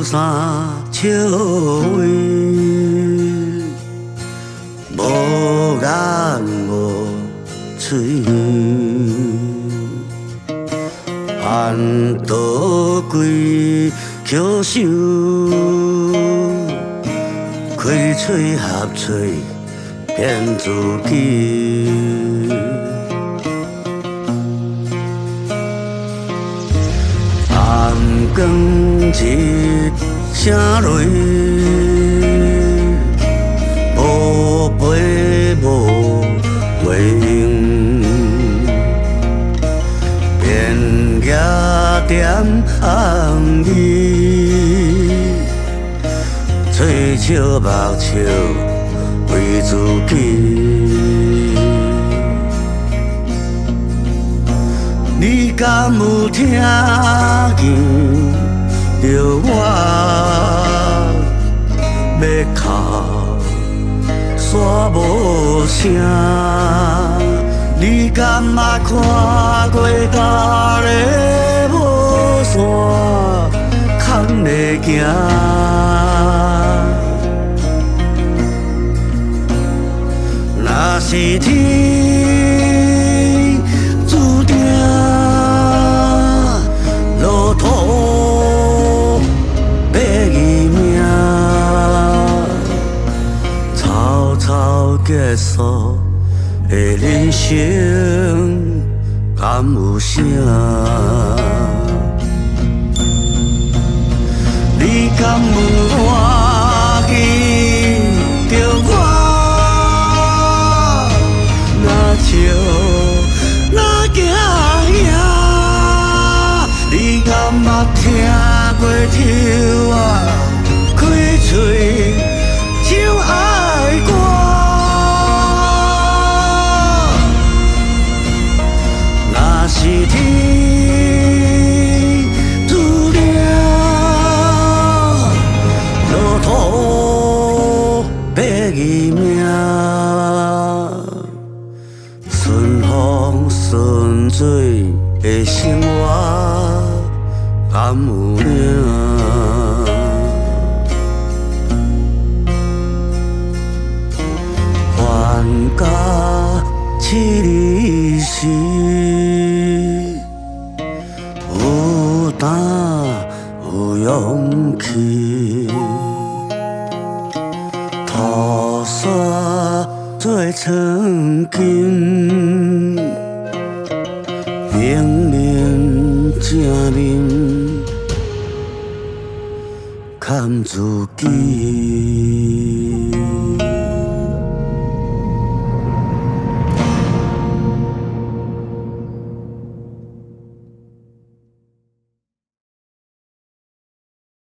无啥笑话，无眼无嘴，hand倒规曲首，开嘴合嘴骗自己。暗光一声泪，无陪无回应，便举点暗暝，嘴笑目笑为自己。你敢有听见着我要哭煞无声？你敢捌看过踏个无线空的行？若是天注定落土要伊命，草草结束的人生敢有啥？你敢有忘记着我？若笑若惊遐，你敢捌听过抽啊开嘴唱爱歌？若是天注定落土要伊命，顺风顺水的生活敢有影？还甲七里时，有胆有勇气，土沙做曾经，明明正面看自己。